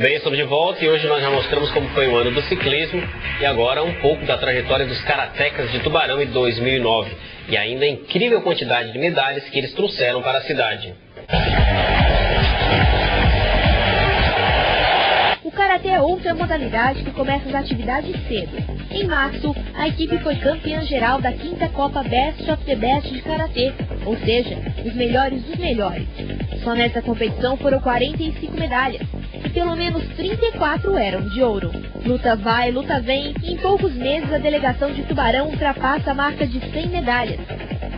bem, estamos de volta e hoje nós já mostramos como foi o ano do ciclismo e agora um pouco da trajetória dos karatecas de Tubarão em 2009 e ainda a incrível quantidade de medalhas que eles trouxeram para a cidade. O karatê é outra modalidade que começa as atividades cedo. Em março, a equipe foi campeã geral da 5ª Copa Best of the Best de karatê, ou seja, os melhores dos melhores. Só nessa competição foram 45 medalhas, e pelo menos 34 eram de ouro. Luta vai, luta vem, e em poucos meses a delegação de Tubarão ultrapassa a marca de 100 medalhas.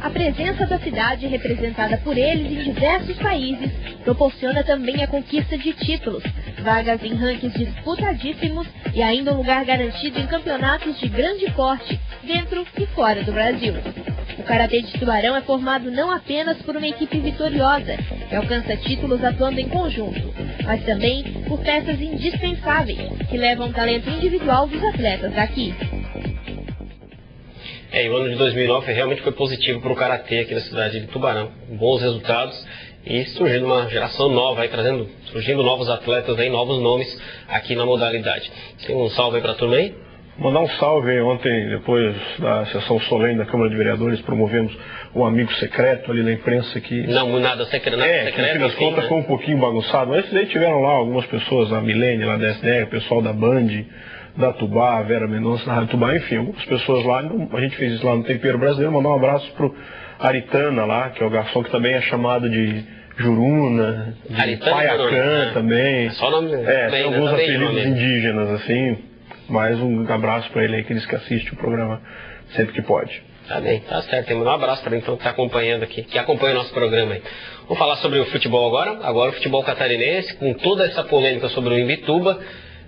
A presença da cidade, representada por eles em diversos países, proporciona também a conquista de títulos, vagas em rankings disputadíssimos e ainda um lugar garantido em campeonatos de grande porte, dentro e fora do Brasil. O Karatê de Tubarão é formado não apenas por uma equipe vitoriosa, que alcança títulos atuando em conjunto, mas também por peças indispensáveis, que levam o talento individual dos atletas daqui. E o ano de 2009 realmente foi positivo para o Karatê aqui na cidade de Tubarão. Bons resultados e surgindo uma geração nova, aí, surgindo novos atletas, aí, novos nomes aqui na modalidade. Tem um salve aí para a turma aí? Mandar um salve aí. Ontem, depois da sessão solene da Câmara de Vereadores, promovemos um amigo secreto ali na imprensa que... Não, nada secreto, que no fim das contas foi um pouquinho bagunçado, mas daí tiveram lá algumas pessoas, a Milene lá da SDR, o pessoal da Band, da Tubá, a Vera Mendonça da Rádio Tubá, enfim, algumas pessoas lá. A gente fez isso lá no Tempero Brasileiro. Mandar um abraço pro Aritana lá, que é o garçom que também é chamado de Juruna, de Paiacã também. Só nome, tem alguns apelidos indígenas, assim. Mais um abraço para ele aí, que diz que assiste o programa sempre que pode. Tá bem, tá certo. Tem um abraço para ele então, que está acompanhando aqui, que acompanha o nosso programa aí. Vamos falar sobre o futebol agora. Agora o futebol catarinense, com toda essa polêmica sobre o Imbituba.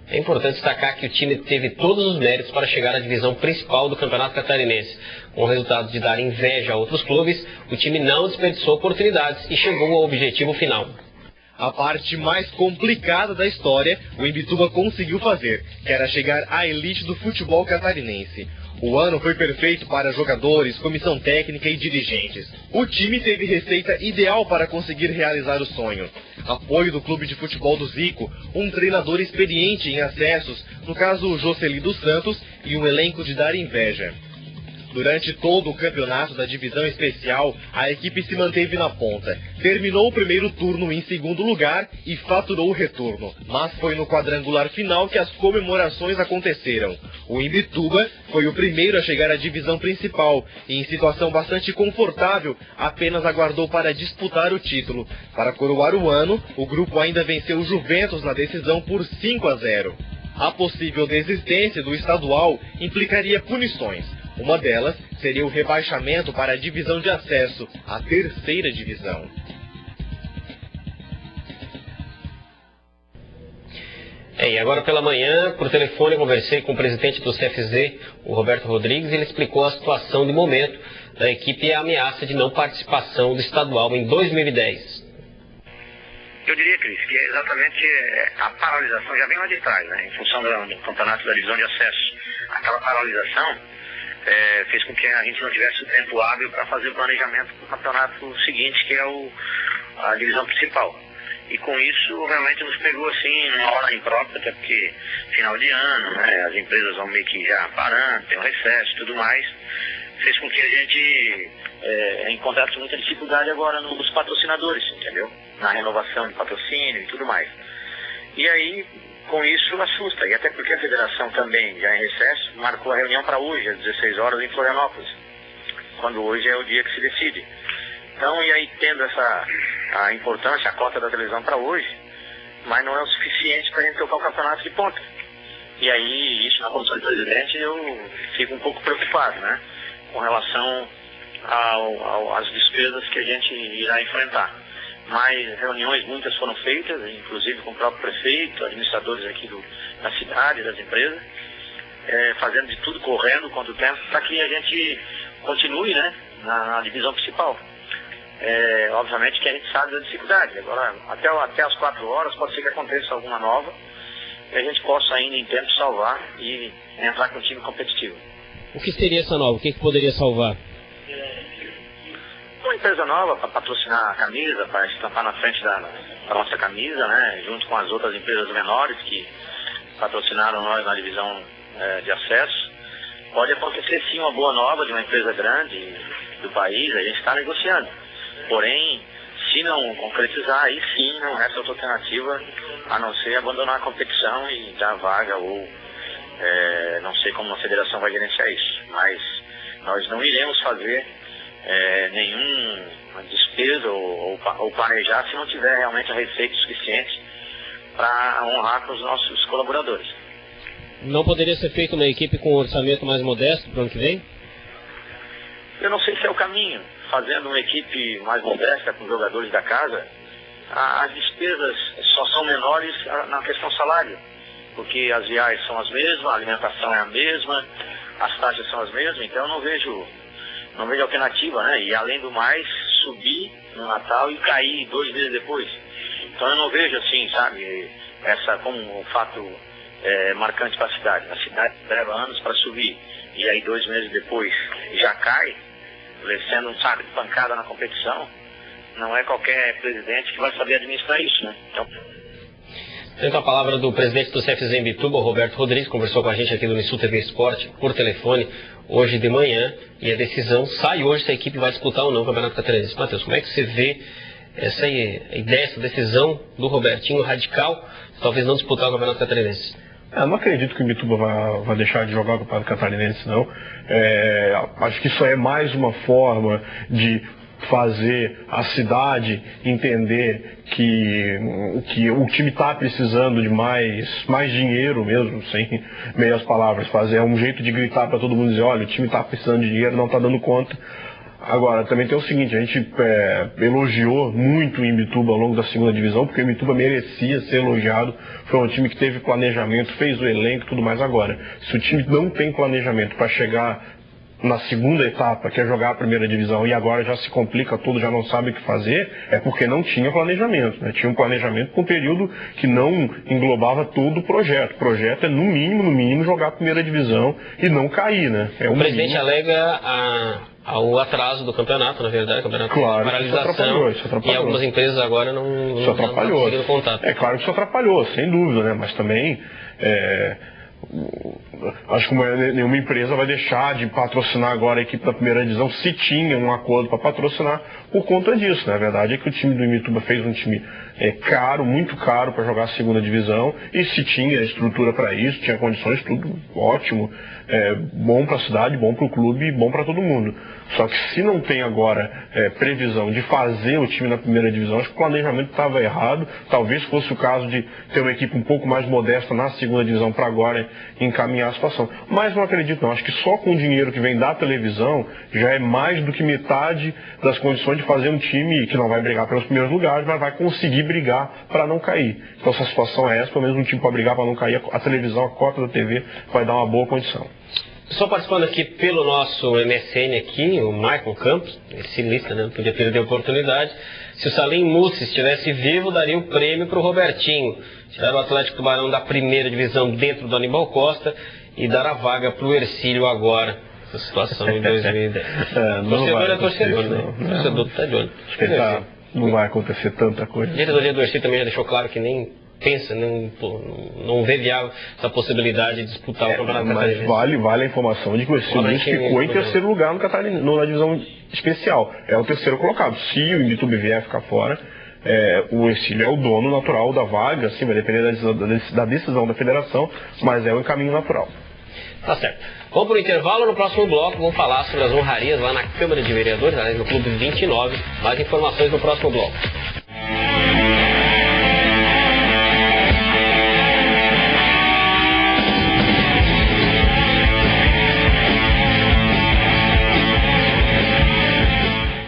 É importante destacar que o time teve todos os méritos para chegar à divisão principal do Campeonato Catarinense. Com o resultado de dar inveja a outros clubes, o time não desperdiçou oportunidades e chegou ao objetivo final. A parte mais complicada da história, o Imbituba conseguiu fazer, que era chegar à elite do futebol catarinense. O ano foi perfeito para jogadores, comissão técnica e dirigentes. O time teve receita ideal para conseguir realizar o sonho. Apoio do clube de futebol do Zico, um treinador experiente em acessos, no caso o Jocely dos Santos, e um elenco de dar inveja. Durante todo o campeonato da divisão especial, a equipe se manteve na ponta. Terminou o primeiro turno em segundo lugar e faturou o retorno. Mas foi no quadrangular final que as comemorações aconteceram. O Imbituba foi o primeiro a chegar à divisão principal e, em situação bastante confortável, apenas aguardou para disputar o título. Para coroar o ano, o grupo ainda venceu o Juventus na decisão por 5-0. A possível desistência do estadual implicaria punições. Uma delas seria o rebaixamento para a divisão de acesso, a 3ª divisão. E agora pela manhã, por telefone, eu conversei com o presidente do CFZ, o Roberto Rodrigues, e ele explicou a situação de momento da equipe e a ameaça de não participação do estadual em 2010. Eu diria, Cris, que é exatamente a paralisação, já vem lá de trás, né, em função do campeonato da divisão de acesso. Aquela paralisação fez com que a gente não tivesse o tempo hábil para fazer o planejamento do campeonato seguinte, que é a divisão principal. E com isso, realmente nos pegou assim, numa hora imprópria, até porque final de ano, né, as empresas vão meio que já parando, tem um recesso e tudo mais, fez com que a gente encontrasse muita dificuldade agora nos patrocinadores, entendeu? Na renovação de patrocínio e tudo mais. E aí, com isso, assusta. E até porque a federação também, já em recesso, marcou a reunião para hoje, às 16 horas, em Florianópolis, quando hoje é o dia que se decide. Então, e aí tendo a importância, a cota da televisão para hoje, mas não é o suficiente para a gente tocar o campeonato de ponta. E aí, isso na condição de presidente, eu fico um pouco preocupado, né? Com relação às despesas que a gente irá enfrentar. Mas reuniões muitas foram feitas, inclusive com o próprio prefeito, administradores aqui da cidade, das empresas, fazendo de tudo, correndo quanto tempo, para que a gente continue, né, na divisão principal. Obviamente que a gente sabe da dificuldade. Agora, até as 4 horas, pode ser que aconteça alguma nova e a gente possa ainda em tempo salvar e entrar com um time competitivo. O que seria essa nova? O que poderia salvar? empresa nova para patrocinar a camisa, para estampar na frente da nossa camisa, né? Junto com as outras empresas menores que patrocinaram nós na divisão de acesso. Pode acontecer sim uma boa nova de uma empresa grande do país, a gente está negociando. Porém, se não concretizar, aí sim não resta outra alternativa a não ser abandonar a competição e dar vaga ou não sei como a federação vai gerenciar isso. Mas nós não iremos fazer nenhuma despesa ou planejar se não tiver realmente a receita suficiente para honrar com os nossos colaboradores. Não poderia ser feita uma equipe com um orçamento mais modesto para o ano que vem? Eu não sei se é o caminho. Fazendo uma equipe mais modesta com jogadores da casa, as despesas só são menores na questão salário, porque as viagens são as mesmas, a alimentação é a mesma, as taxas são as mesmas, então eu não vejo alternativa, né? E além do mais, subir no Natal e cair 2 meses depois. Então eu não vejo assim, sabe, essa como um fato marcante para a cidade. A cidade leva anos para subir e aí 2 meses depois já cai, sendo um saco de pancada na competição. Não é qualquer presidente que vai saber administrar isso, né? Então... Tendo a palavra do presidente do CFZ Imbituba, o Roberto Rodrigues, conversou com a gente aqui do Unisul TV Esporte por telefone hoje de manhã, e a decisão sai hoje se a equipe vai disputar ou não o Campeonato Catarinense. Matheus, como é que você vê essa ideia, essa decisão do Robertinho radical, talvez não disputar o Campeonato Catarinense? Eu não acredito que o Imbituba vai deixar de jogar o Campeonato Catarinense, não. Acho que isso é mais uma forma de fazer a cidade entender que o time está precisando de mais dinheiro mesmo, sem meias palavras. É um jeito de gritar para todo mundo, dizer, olha, o time está precisando de dinheiro, não está dando conta. Agora, também tem o seguinte, a gente elogiou muito o Imbituba ao longo da segunda divisão, porque o Imbituba merecia ser elogiado, foi um time que teve planejamento, fez o elenco e tudo mais. Agora, se o time não tem planejamento para chegar na segunda etapa, que é jogar a primeira divisão, e agora já se complica tudo, já não sabe o que fazer, é porque não tinha planejamento, né? Tinha um planejamento com um período que não englobava todo o projeto. O projeto é, no mínimo, jogar a primeira divisão e não cair, né? O presidente alega o atraso do campeonato, na verdade, campeonato claro, de paralisação, isso atrapalhou. E algumas empresas agora não conseguiram contato. É claro que isso atrapalhou, sem dúvida, né? Mas também acho que nenhuma empresa vai deixar de patrocinar agora a equipe da primeira divisão se tinha um acordo para patrocinar por conta disso, né? A verdade é que o time do Imbituba fez um time caro, muito caro para jogar a segunda divisão, e se tinha estrutura para isso, tinha condições, tudo ótimo, bom para a cidade, bom para o clube, bom para todo mundo. Só que se não tem agora previsão de fazer o time na primeira divisão, acho que o planejamento estava errado. Talvez fosse o caso de ter uma equipe um pouco mais modesta na segunda divisão para agora encaminhar a situação. Mas não acredito não, acho que só com o dinheiro que vem da televisão já é mais do que metade das condições de fazer um time que não vai brigar pelos primeiros lugares, mas vai conseguir brigar para não cair. Então se a situação é essa, pelo menos um time para brigar para não cair, a televisão, a cota da TV vai dar uma boa condição. Só participando aqui pelo nosso MSN aqui, o Michael Campos, estilista, né? Não podia perder a oportunidade. Se o Salim Mussi estivesse vivo, daria o prêmio para o Robertinho. Tirar o Atlético Tubarão da primeira divisão dentro do Aníbal Costa e dar a vaga para o Ercílio agora. Essa situação em 2010. Torcedor é torcedor, né? Torcedor está de olho. Não vai acontecer tanta coisa. A diretoria do Ercílio também já deixou claro que nem pensa, não vê viável essa possibilidade de disputar o Campeonato Catarinense. Mas vale a informação de que o Ercílio ficou em terceiro lugar na divisão especial. É o terceiro colocado. Se o Imbituba vier ficar fora, o Ercílio é o dono natural da vaga, sim, vai depender da decisão da federação, mas é o caminho natural. Tá certo. Vamos para o intervalo. No próximo bloco vamos falar sobre as honrarias lá na Câmara de Vereadores, no Clube 29. Mais informações no próximo bloco.